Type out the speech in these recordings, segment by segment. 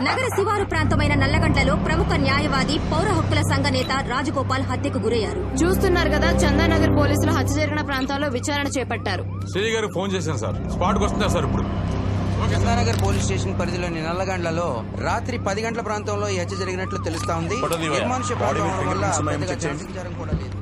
నగర శివారు ప్రాంతమైన నల్లగండ్లలో ప్రముఖ న్యాయవాది పౌర హక్కుల సంఘ నేత రాజగోపాల్ హత్యకు గురయ్యారు. చూస్తున్నారు కదా, చందానగర్ పోలీసులు హత్య జరిగిన ప్రాంతాల్లో విచారణ చేపట్టారు. శ్రీ గారు ఫోన్ చేశాను సార్, స్పాట్కి వస్తున్నారు సార్ ఇప్పుడు. చందానగర్ పోలీస్ స్టేషన్ పరిధిలోని నల్లగండ్లలో రాత్రి 10 గంటల ప్రాంతంలో ఈ హత్య జరిగినట్లు తెలుస్తా ఉంది. నిర్మానుష్య ప్రాంతం అవడం వల్ల పెద్దగా జనసంచారం కూడా లేదు.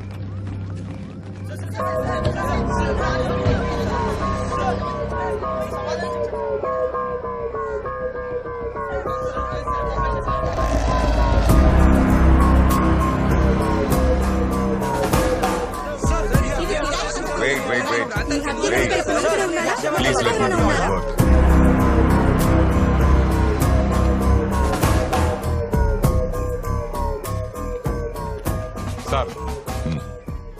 Wait. Please let me do my work. Sir,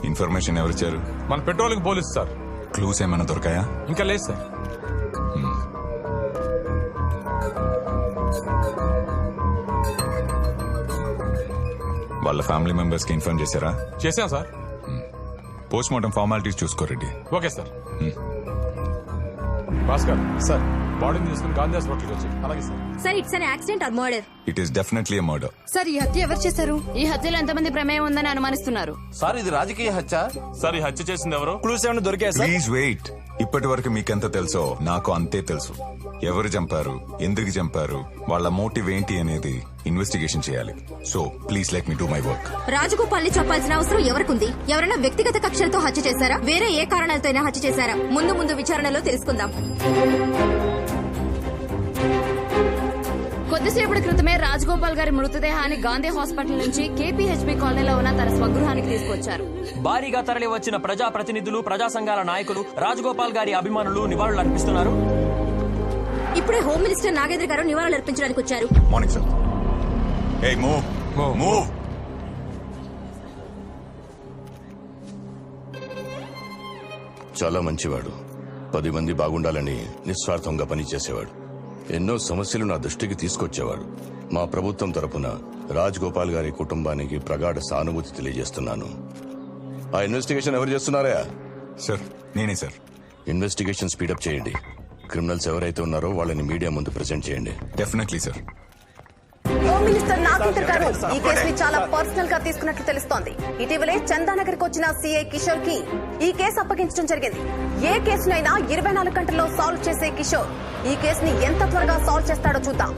information ఎవరిచ్చారు? మన పెట్రోలింగ్ పోలీసు సార్. క్లూస్ ఏమైనా దొరకాయా? ఇంకా లేదు సార్. వాళ్ళ ఫ్యామిలీ మెంబర్స్ కి ఇన్ఫార్మ్ చేశారా? చేశాం సార్. పోస్ట్ మార్టం ఫార్మాలిటీస్ చూసుకోరెడ్డి. Okay sir. భాస్కర్ సార్, బాడీని తీసుకుని గాంధీ హాస్పిటల్కి వచ్చి. అలాగే sir. Sir, it's an accident or murder? It is definitely a murder. Sir, ఈ హత్య ఎవరు చేశారు? ఈ హత్యలో ఎంతమంది ప్రమేయం ఉందని అనుమానిస్తున్నారు? సార్, ఇది రాజకీయ హత్య. సార్, ఈ హత్య చేసింది ఎవరు? క్లూస్ ఏమైనా దొరికాయి సార్? Please wait. ఇప్పటి వరకు మీకెంత తెలుసో నాకు అంతే తెలుసు. ఎవరు చంపారు, ఎందుకు చంపారు, వాళ్ళ మోటివ్ ఏంటి అనేది ఇన్వెస్టిగేషన్ చేయాలి. So please let me do my work. Rajagopal ని చెప్పాల్సిన అవసరం ఎవరికుంది? ఎవరైనా వ్యక్తిగత కక్షలతో హత్య చేశారా? వేరే ఏ కారణాలతో హత్య చేశారా? ముందు విచారణలో తెలుసుకుందాం. కొద్దిసేపటి క్రితమే రాజగోపాల్ గారి మృతదేహాన్ని గాంధీ హాస్పిటల్ నుంచి కేపీహెచ్బీ కాలనీలో ఉన్న తన స్వగృహానికి తీసుకొచ్చారు. భారీగా తరలి వచ్చిన ప్రజా ప్రతినిధులు, ప్రజా సంఘాల నాయకులు, రాజగోపాల్ గారి అభిమానులు నివాళులు అర్పిస్తున్నారు. ఇప్పుడే హోమ్ మినిస్టర్ నాగేంద్ర గారు నివాళులు అర్పించడానికి వచ్చారు. Morning sir. Hey, move. చాలా మంచివాడు. 10 మంది బాగుండాలని నిస్వార్థంగా పనిచేసేవాడు. ఎన్నో సమస్యలు నా దృష్టికి తీసుకొచ్చేవాడు. మా ప్రభుత్వం తరపున రాజ్ గోపాల్ గారి కుటుంబానికి ప్రగాఢ సానుభూతి తెలియజేస్తున్నాను. ఆ ఇన్వెస్టిగేషన్ ఎవరు చేస్తున్నారా? సార్, నేనే సార్. ఇన్వెస్టిగేషన్ స్పీడప్ చేయండి. క్రిమినల్స్ ఎవరైతే ఉన్నారో వాళ్ళని మీడియా ముందు ప్రెజెంట్ చేయండి. Definitely sir. Home minister Nagendra గారు ఈ కేసుని చాలా పర్సనల్ గా తీసుకున్నట్లు తెలుస్తోంది. ఇటీవలే చందానగర్ కు వచ్చిన సీఐ కిషోర్ కి ఈ కేసు అప్పగించడం జరిగింది. ఏ కేసునైనా 24 గంటల్లో సాల్వ్ చేసే కిషోర్ ఈ కేసుని ఎంత త్వరగా సాల్వ్ చేస్తాడో చూద్దాం.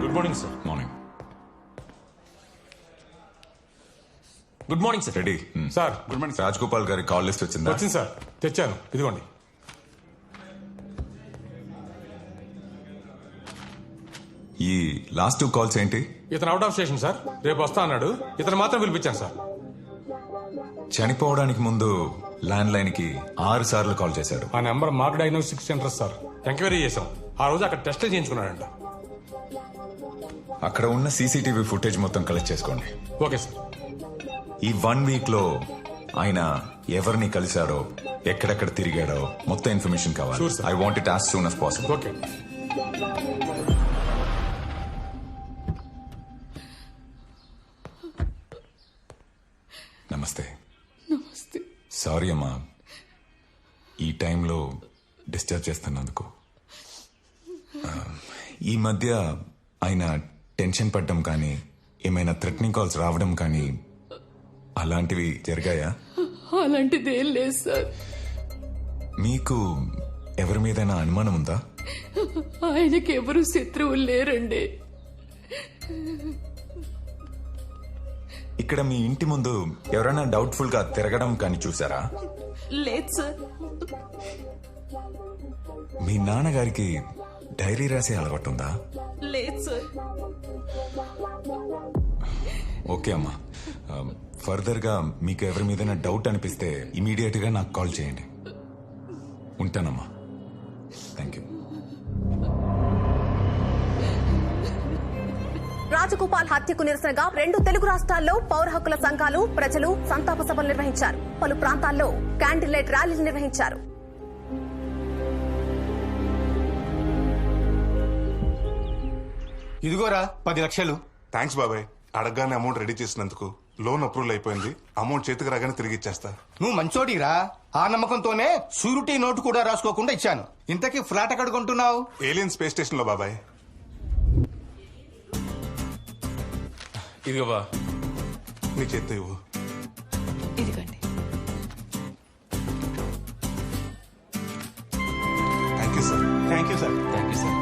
Good morning sir. Morning. Good morning sir. Ready sir. Good morning. Rajagopal గారి కాల్ లిస్ట్ వచ్చిందా? వచ్చింది సార్, తెచ్చాను. ఇదిగోండి. ఈ లాస్ట్ 2 కాల్స్ ఏంటి? ఇతను అవుట్ ఆఫ్ స్టేషన్ సార్, రేపు వస్తా అన్నాడు. ఇతను మాత్రం పిలిపించాను సార్. చనిపోవడానికి ముందు ల్యాండ్ లైన్ కి 6 సార్లు కాల్ చేశాడు. ఆ number mark diagnostic centre sir. Enquiry చేశాం. ఆ రోజు అక్కడ టెస్టులు చేయించుకున్నాడంట. అక్కడ ఉన్న సీసీటీవీ ఫుటేజ్ మొత్తం కలెక్ట్ చేసుకోండి. Okay sir. ఈ 1 వీక్ లో ఆయన ఎవరిని కలిశాడో, ఎక్కడెక్కడ తిరిగాడో మొత్తం ఇన్ఫర్మేషన్ కావాలి. Sure, sir. I want it as soon as possible. Okay. నమస్తే. సారీ అమ్మా, ఈ టైంలో డిస్టర్బ్ చేస్తున్నందుకు. ఈ మధ్య ఆయన టెన్షన్ పడ్డం కానీ, ఏమైనా థ్రెటనింగ్ కాల్స్ రావడం కానీ అలాంటివి జరిగాయా? అలాంటిది ఏం లేదు సార్. మీకు ఎవరి మీదైనా అనుమానం ఉందా? ఆయనకి ఎవరు శత్రువులు లేరండి. ఇక్కడ మీ ఇంటి ముందు ఎవరైనా డౌట్ఫుల్ గా తిరగడం కానీ చూసారా? లేదు సార్. మీ నాన్నగారికి డైరీ రాసే అలవాటు ఉందా? లేదు సార్. ఓకే అమ్మా, ఫర్దర్ గా మీకు ఎవరి మీదైనా డౌట్ అనిపిస్తే ఇమీడియట్ గా నాకు కాల్ చేయండి. ఉంటానమ్మా. Thank you. రాజగోపాల్ హత్యకు నిరసనగా 2 తెలుగు రాష్ట్రాల్లో పౌర హక్కుల సంఘాలు, ప్రజలు సంతాప సభలు నిర్వహించారు. పలు ప్రాంతాల్లో క్యాండిల్ లైట్ ర్యాలీలు నిర్వహించారు. ఇదిగోరా 10 లక్షలు. థ్యాంక్స్ బాబాయ్. అడగగానే అమౌంట్ రెడీ చేసినందుకు లోన్ అప్రూవల్ అయిపోయింది. అమౌంట్ చేతికి రాగానే తిరిగి ఇచ్చేస్తా. నువ్వు మంచోడిరా. ఆ నమ్మకంతోనే షూరిటీ నోటు కూడా రాసుకోకుండా ఇచ్చాను. ఇంతకీ ఫ్లాట్ ఎక్కడ కొంటున్నావు? ఏలియన్ స్పేస్ స్టేషన్ లో బాబాయ్. ఇదిగో బా. నీ చేత్తో ఇవ్వు. ఇదిగోండి. Thank you sir. Thank you sir. Thank you sir.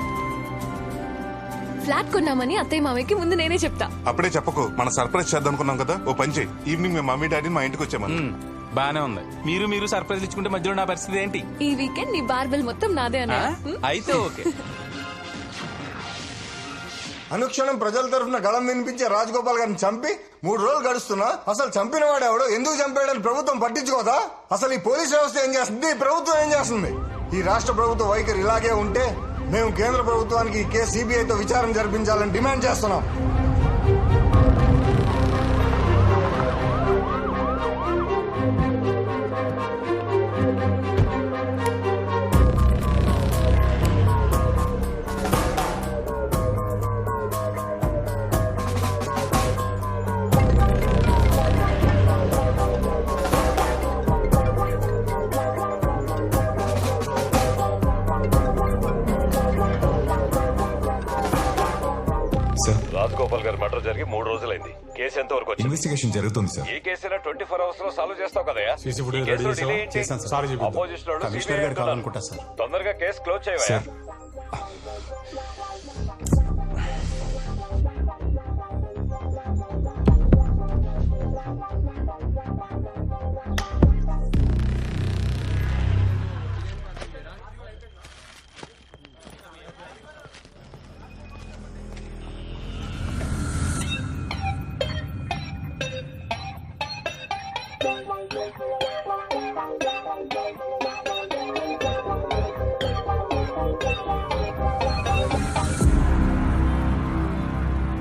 Flat కొన్నామని అత్తయ్య మామయ్యకి ముందు నేనే చెప్తా. అప్పుడే చెప్పకు, మన సర్ప్రైజ్ చేద్దాం అనుకున్నాం కదా. ఓ పని చేయి, ఈవినింగ్ మేము మమ్మీ డాడీని మా ఇంటికి వచ్చామని. బానే ఉంది. మీరు సర్ప్రైజ్ ఇచ్చుకుంటే మధ్యలో నా పరిస్థితి ఏంటి? ఈ వీకెండ్ నీ బార్బెల్ మొత్తం నాదే అన్న. అయితే ఓకే. అనుక్షణం ప్రజల తరఫున గళం వినిపించే రాజగోపాల్ గారిని చంపి 3 రోజులు గడుస్తున్నా అసలు చంపిన వాడెవడో, ఎందుకు చంపాడని ప్రభుత్వం పట్టించుకోదా? అసలు ఈ పోలీస్ వ్యవస్థ ఏం చేస్తుంది? ఈ ప్రభుత్వం ఏం చేస్తుంది? ఈ రాష్ట్ర ప్రభుత్వ వైఖరి ఇలాగే ఉంటే మేము కేంద్ర ప్రభుత్వానికి ఈ కేసు సిబిఐతో విచారణ జరిపించాలని డిమాండ్ చేస్తున్నాం. రాజగోపాల్ గారి మర్డర్ జరిగి 3 రోజులైంది. కేసు ఎంత వరకు వచ్చింది? ఇన్వెస్టిగేషన్ జరుగుతుంది సార్. ఈ కేసులో 24 hours లో సాల్వ్ చేస్తావు కదా? సీసీ ఫుటేజ్ రెడీ చేసాం. సారీ చెప్పి అపోజిషన్ వాళ్ళు కమిషనర్ గారు కావాలనుకుంటా సార్. తొందరగా కేసు క్లోజ్ చేయవా? సార్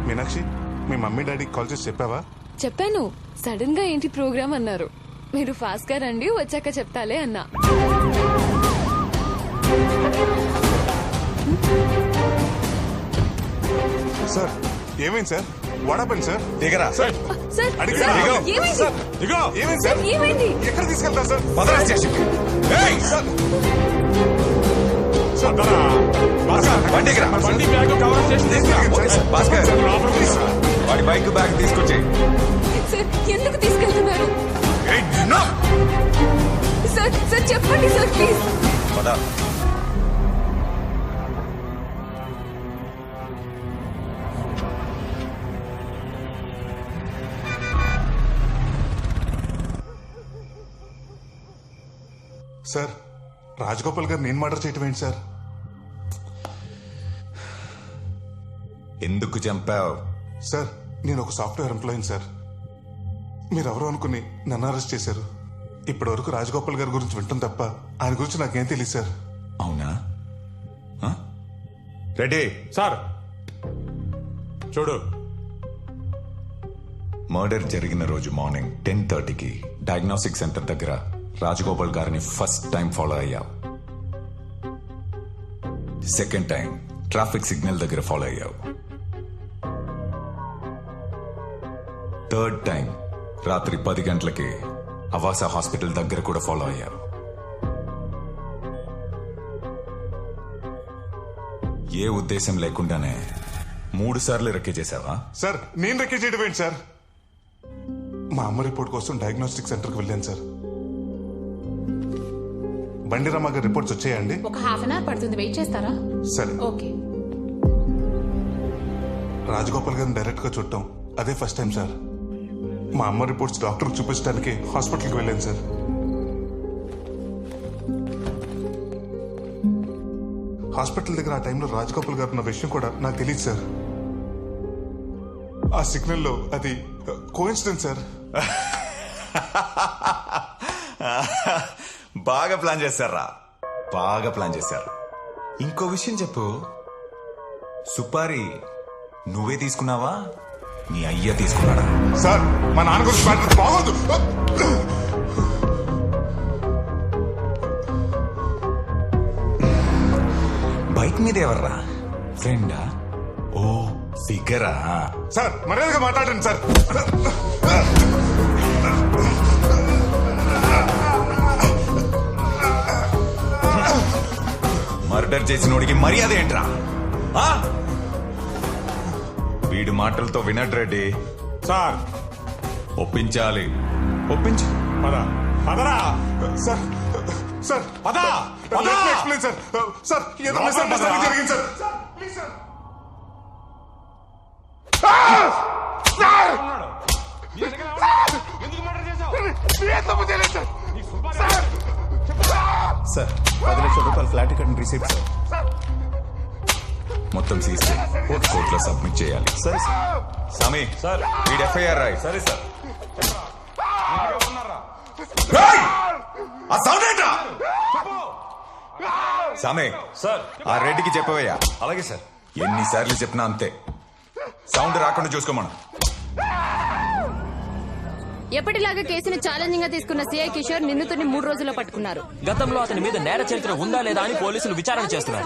మీనాక్షి, మీ మమ్మీ డాడీకి కాల్ చేసి చెప్పావా? చెప్పాను. సడన్ గా ఏంటి ప్రోగ్రామ్ అన్నారు. మీరు ఫాస్ట్ గా రండి, వచ్చాక చెప్తాలే అన్నా. సార్ ఏమైంది సార్? వాడపండి సార్. దిగరా సార్ సార్ అడిగి సార్, దిగో. ఏమైంది? సార్, దిగో. ఏమైంది సార్? ఏమైంది? ఎక్కడ తీసుకెళ్తారు సార్? పదరా స్టేషన్. ఏయ్! Sir sir, దరా. భాస్కర్, బండి ఎక్కరా? బండి బ్యాగ్ కవర్ చేసి ఓకే సార్. భాస్కర్, సార్, లోపల ప్లీజ్. వాడి బైక్ బ్యాగ్ తీసుకొచ్చేయి. సార్ ఎందుకు తీసుకెళ్తున్నారు? ఏయ్, నిన్ను! సార్ సార్ చెప్పండి సార్ ప్లీజ్. పద. సార్, రాజగోపాల్ గారు నేను మర్డర్ చేయటం ఏంటి సార్? ఎందుకు చంపావు? సార్, నేను ఒక సాఫ్ట్వేర్ ఎంప్లాయీని సార్. మీరెవరో అనుకుని నన్ను అరెస్ట్ చేశారు. ఇప్పటి వరకు రాజగోపాల్ గారి గురించి వింటాం తప్ప ఆయన గురించి నాకేం తెలియదు సార్. అవునా? రెడీ. సార్ చూడు, మర్డర్ జరిగిన రోజు మార్నింగ్ 10:30కి డయాగ్నోస్టిక్ సెంటర్ దగ్గర రాజగోపాల్ గారిని ఫస్ట్ టైం ఫాలో అయ్యావు. సెకండ్ టైం ట్రాఫిక్ సిగ్నల్ దగ్గర ఫాలో అయ్యావు. థర్డ్ టైం రాత్రి 10 గంటలకి అవాస హాస్పిటల్ దగ్గర కూడా ఫాలో అయ్యావు. ఏ ఉద్దేశం లేకుండానే 3 సార్లు రెక్కే చేశావా? సార్, నేను రెక్కే చేయడం ఏంటి సార్? మా అమ్మ రిపోర్ట్ కోసం డయాగ్నోస్టిక్ సెంటర్కి వెళ్ళాను సార్. బండిరామ గారి రిపోర్ట్స్ వచ్చాయండి? ఒక హాఫ్ అన్ అవర్ పడుతుంది, వెయిట్ చేస్తారా? సరే. ఓకే. రాజగోపాల్ గారిని డైరెక్ట్ గా చూడటం అదే ఫస్ట్ టైం సార్. మా అమ్మ రిపోర్ట్స్ డాక్టర్ చూపించడానికి హాస్పిటల్కి వెళ్ళాను సార్. హాస్పిటల్ దగ్గర ఆ టైంలో రాజగోపాల్ గారు ఉన్న విషయం కూడా నాకు తెలియదు సార్. ఆ సిగ్నల్లో అది కోఇన్సిడెన్స్ సార్. బాగా ప్లాన్ చేశారా? బాగా ప్లాన్ చేశారు. ఇంకో విషయం చెప్పు, సుపారి నువ్వే తీసుకున్నావా, నీ అయ్య తీసుకున్నాడా? సార్, మా నాన్న గురించి మాట్లాడితే బాగోదు. బైక్ మీద ఎవర్రా? ఫ్రెండా? ఓ ఫిగరా? సార్ మర్యాదగా మాట్లాడండి సార్. మర్డర్ చేసినోడికి మర్యాద ఏంట్రా? ఆ? వీడి మాటలతో వినడ్ రెడ్డి. సార్ ఒప్పించాలి. ఒప్పించు. పద పదరా. సార్ సార్ పద let me explain, sir. Sir ఏదో మిస్అండర్స్టాండింగ్ జరిగింది సార్. Please sir. సార్ 10 లక్షల రూపాయలు ఫ్లాట్ టికెట్ రిసీప్ట్ సార్. మొత్తం సీసీ కోర్టులో సబ్మిట్ చేయాలి. సరే సార్. సమీ సార్. వీడి ఎఫ్ఐఆర్ రాయి. సరే సార్. ఆ సౌండ్ ఏంట్రా? సమీ సార్. ఆ రెడ్డికి చెప్పవయ్యా. అలాగే సార్. ఎన్నిసార్లు చెప్పినా అంతే, సౌండ్ రాకుండా చూసుకోమను. ఎప్పటిలాగా కేసును ఛాలెంజింగ్ గా తీసుకున్న సిఐ కిషోర్ నిందితుడిని 3 రోజుల్లో పట్టుకున్నారు. గతంలో అతని మీద నేర చరిత్ర ఉందా లేదా అని పోలీసులు విచారణ చేస్తున్నారు.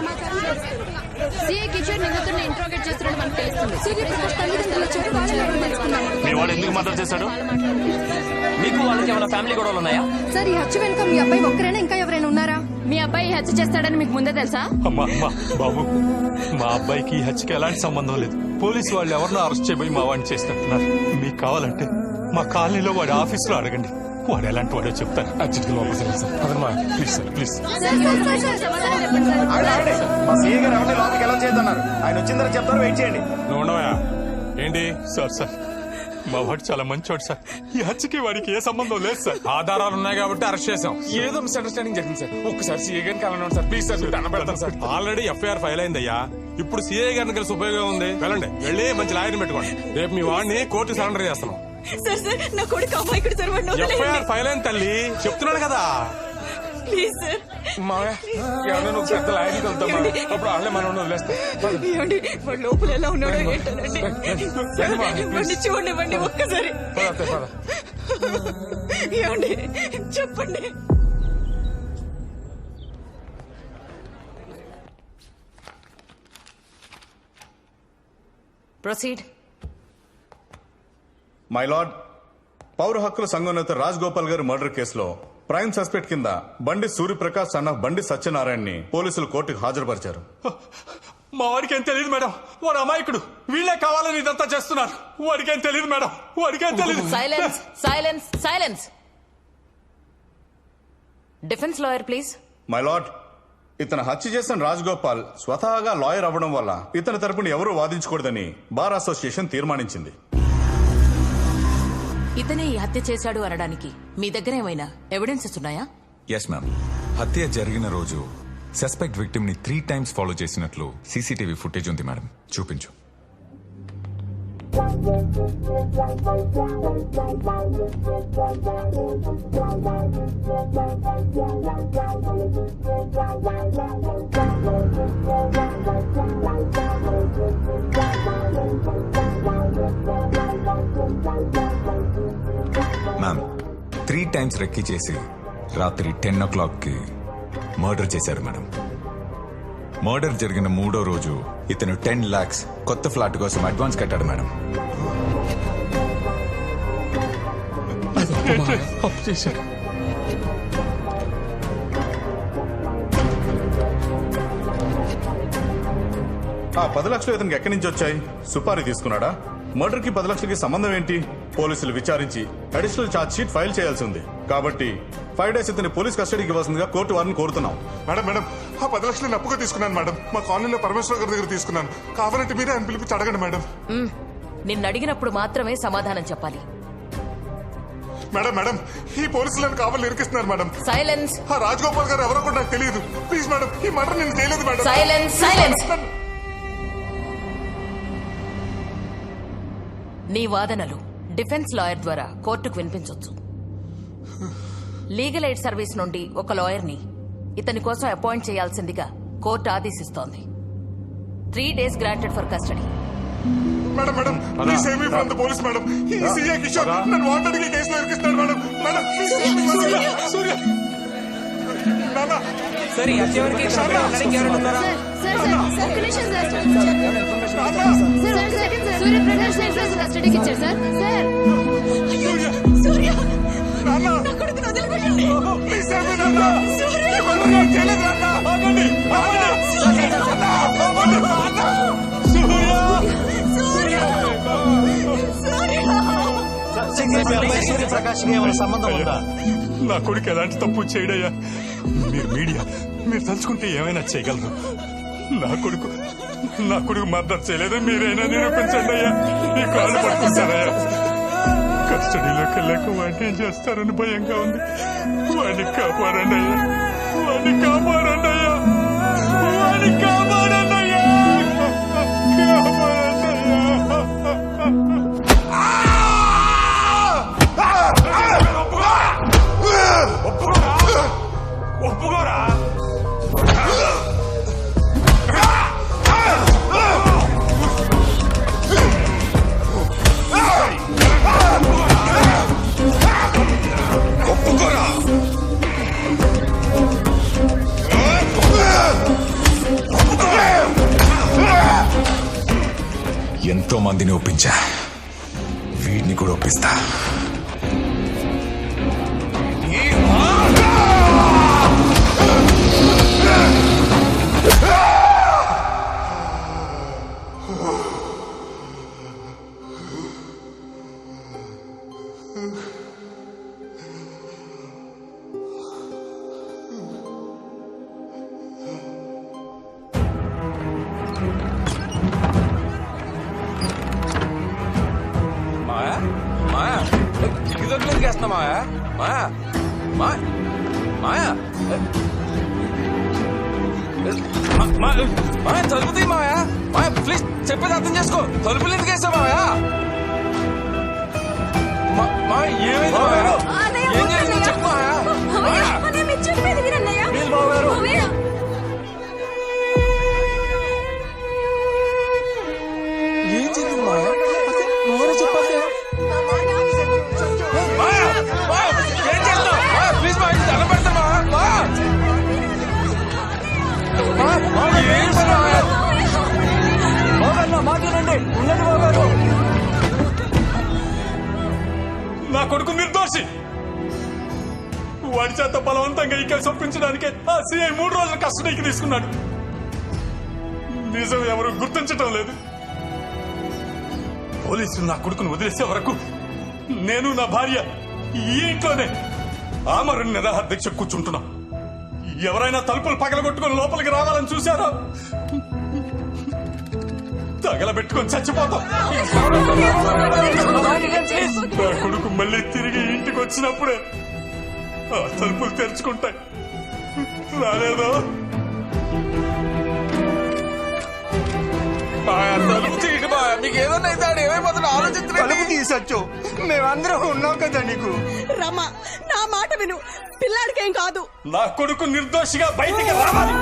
సిఐ కిషోర్ నిందితుడిని ఇంట్రోగేట్ చేస్తున్నట్టు మనకు తెలుస్తుంది. మీ వాడు ఎందుకు మర్డర్ చేశాడు? మీకు వాళ్ళకి ఏమైనా ఫ్యామిలీ గొడవలు ఉన్నాయా? సార్ ఈ హత్య వెనుక మీ అబ్బాయి ఒక్కరేనా ఇంకా ఎవరైనా ఉన్నారా? మీ అబ్బాయి హత్య చేస్తాడని మీకు ముందే తెలుసా? అమ్మా బాబు, మా అబ్బాయికి ఈ హత్యకి ఎలాంటి సంబంధం లేదు. పోలీసు వాళ్ళు ఎవరినో అరెస్ట్ చేయబోయి మా వాడిని చేసినట్టున్నారు. మీకు కావాలంటే మా కాలనీలో వాడి ఆఫీసులో అడగండి, వాడు ఎలాంటి వాడో చెప్తారు. అర్జెంట్గా లోపలికి వెళ్ళండి సార్. పదమ్మా ప్లీజ్ సార్ ప్లీజ్. మా సీఏ గారు ఎవరిని లోపలికి ఎలా చేద్దన్నారు? ఆయన వచ్చిన తర్వాత చెప్తారు, వెయిట్ చేయండి. నువ్వు ఉండవా? ఏంటి సార్ మా వాడు చాలా మంచివాడు సార్. ఈ హత్యకి వాడికి ఏ సంబంధం లేదు సార్. ఆధారాలు ఉన్నాయి కాబట్టి అరెస్ట్ చేసాం. ఏదో మిస్అండర్స్టాండింగ్ జరిగింది సార్. ఒక్కసారి సీఏ గారిని కలవండి సార్ ప్లీజ్ సార్. దండం పెడతాను సార్. ఆల్రెడీ ఎఫ్ఐఆర్ ఫైల్ అయిందయ్యా. ఇప్పుడు సీఏ గారిని కలిసి ఉపయోగం ఉంది. వెళ్ళండి, వెళ్ళి మంచి లాయర్ని పెట్టుకోండి. రేపు మీ వాడిని కోర్టు సరెండర్ చేస్తాను. సార్ సార్ నా కొడుకు అమ్మాయికుడు సార్. ఎఫ్ఐఆర్ ఫైల్ అయింది తల్లి, చెప్తున్నాడు కదా. Please sir. ఎవరైనా ఒక పెద్ద లాయర్ని కలుద్దామా? అప్పుడు వాళ్ళే మనం వదిలేస్తాం. వాడు లోపల ఎలా ఉన్నాడో ఏంటోనండి. వాడిని చూడండి ఒక్కసారి. ఏమండి చెప్పండి. ప్రొసీడ్. మై లార్డ్, పౌర హక్కుల సంఘం నేత రాజ్ గోపాల్ గారి మర్డర్ కేసులో ప్రైమ్ సస్పెక్ట్ కింద బండి సూర్యప్రకాష్ అన్న బండి సత్యనారాయణని పోలీసులు కోర్టుకు హాజరుపరిచారు. మా వాడికి ఏం తెలియదు మేడం, వాడు అమాయకుడు. వీళ్ళే కావాలని ఇదంతా చేస్తున్నారు. వాడికేం తెలియదు మేడం, వాడికేం తెలియదు. Silence silence silence. Defence lawyer please. My lord, ఇతను హత్య చేసిన రాజ్ గోపాల్ స్వతహాగా లాయర్ అవ్వడం వల్ల ఇతని తరపున ఎవరూ వాదించకూడదని బార్ అసోసియేషన్ తీర్మానించింది. ఇతనే ఈ హత్య చేశాడు అనడానికి మీ దగ్గర ఏమైనా ఎవిడెన్సెస్ ఉన్నాయా? Yes ma'am. హత్య జరిగిన రోజు సస్పెక్ట్ విక్టిమ్ ని 3 times ఫాలో చేసినట్లు సీసీటీవీ ఫుటేజ్ ఉంది మేడం. చూపించు. మ్యామ్ 3 times రెక్కి చేసి రాత్రి 10 o'clockకి మర్డర్ చేశారు మేడం. మర్డర్ జరిగిన 3వ రోజు ఇతను 10 lakhs కొత్త ఫ్లాట్ కోసం అడ్వాన్స్ కట్టాడు మేడం. ఆ 10 లక్షలు ఇతనికి ఎక్కడి నుంచి వచ్చాయి? సుపారీ తీసుకున్నాడా? మర్డర్ కి 10 లక్షలకి సంబంధం ఏంటి? పోలీసులు విచారించి అడిషనల్ ఛార్జ్ షీట్ ఫైల్ చేయాల్సి ఉంది. కాబట్టి 5 days ఇతని పోలీస్ కస్టడీకి ఇవ్వాల్సిందిగా కోర్టు వారిని కోరుతున్నాం. మేడం ఆ 10 లక్షలు అప్పుగా తీసుకున్నాను మేడం. మా కాలనీలో పరమేశ్వర గారి దగ్గర తీసుకున్నాను. కావాలంటే మీరే ఆయన పిలిపించి అడగండి మేడం. నిన్ను అడిగినప్పుడు మాత్రమే సమాధానం చెప్పాలి. మేడం ఈ పోలీసులను కావాలి ఇరికిస్తున్నారు మేడం. సైలెన్స్. ఆ రాజగోపాల్ గారు ఎవరో కూడా నాకు తెలియదు. ప్లీజ్ మేడం, ఈ మర్డర్ నేను చేయలేదు మేడం. Silence silence. నీ వాదనలు డిఫెన్స్ లాయర్ ద్వారా కోర్టుకు వినిపించొచ్చు. లీగల్ ఎయిడ్ సర్వీస్ నుండి ఒక లాయర్ని ఇతని కోసం అపాయింట్ చేయాల్సిందిగా కోర్టు ఆదేశిస్తోంది. 3 days granted for custody. Madam please save me from the police madam. ఈ సీఏ కిషోర్ నన్ను వాంటెడ్ గా కేసులో ఇరికిస్తున్నాడు మేడం. Madam please save me. సరే వచ్చేవరకు కస్టడీకి ఇచ్చారు సార్. సూర్యప్రకాష్ ఏమైనా సంబంధం ఉందా? నా కొడుకు ఎలాంటి తప్పు చేయడయ్యా. మీరు మీడియా, మీరు తలుచుకుంటే ఏమైనా చేయగలరు. నా కొడుకు మర్డర్ చేయలేదు, మీరైనా నిరూపించండి అయ్యా. ఈ కాళ్ళు పట్టుకుంటారయ్యా. కస్టడీలోకి వెళ్ళాక వాడిని ఏం చేస్తారని భయంగా ఉంది. వాడిని కాపాడండి అయ్యా, వాడిని కాపాడండి అయ్యా, వాడిని కాపాడండి అయ్యా, కాపాడండి అయ్యా. ఒప్పుకోరా? ఎంతో మందిని ఒప్పించా, వీడిని కూడా ఒప్పిస్తా. తలుపుతీ మాయా, మాయా ప్లీజ్ చెప్పేది అర్థం చేసుకో. తలుపులు ఎందుకు వేస్తా మాయా? ఏమైంది మాయా? ఏం జరిగిందో చెప్పు మాయా. చెప్పేది వినన్నయ్య. ఏం జరిగింది మాయా? నువ్వు చెప్పాలి. ఏం చేస్తావు మాయా? ప్లీజ్ మాయా, దండం పెడతా మాయా. నా కొడుకు నిర్దోషి. వాడి చేత బలవంతంగా ఈ కేసు ఒప్పించడానికి ఆ సిఐ 3 రోజుల కస్టడీకి తీసుకున్నాడు. నిజం ఎవరు గుర్తించటం లేదు. పోలీసులు నా కొడుకును వదిలేసే వరకు నేను నా భార్య ఈ ఇంట్లోనే ఆమరణ నిరాహార దీక్ష కూర్చుంటున్నా. ఎవరైనా తలుపులు పగలగొట్టుకుని లోపలికి రావాలని చూశారా? తగలబెట్టుకొని చచ్చిపోతాం. నా కొడుకు మళ్ళీ తిరిగి ఇంటికి వచ్చినప్పుడే ఆ తలుపులు తెరుచుకుంటాయి. రాలేదో తలుపు తీయండి మాయా. మీకు ఏదన్నా అయితే ఆడు ఏమైపోతున్నా ఆలోచించలేదు. తలుపు తీసొచ్చు, మేమందరం ఉన్నాం కదా నీకు. రమ్మా, నా మాట విను, పిల్లాడికేం కాదు. నా కొడుకు నిర్దోషిగా బయటికి రావాలి.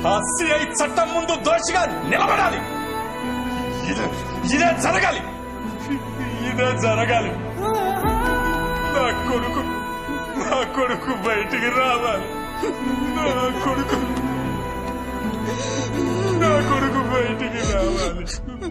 ఆ సిఐ చట్టం ముందు దోషిగా నిలబడాలి. ఇదే జరగాలి, ఇదే జరగాలి. నా కొడుకు బయటికి రావాలి. నా కొడుకు బయటికి రావాలి.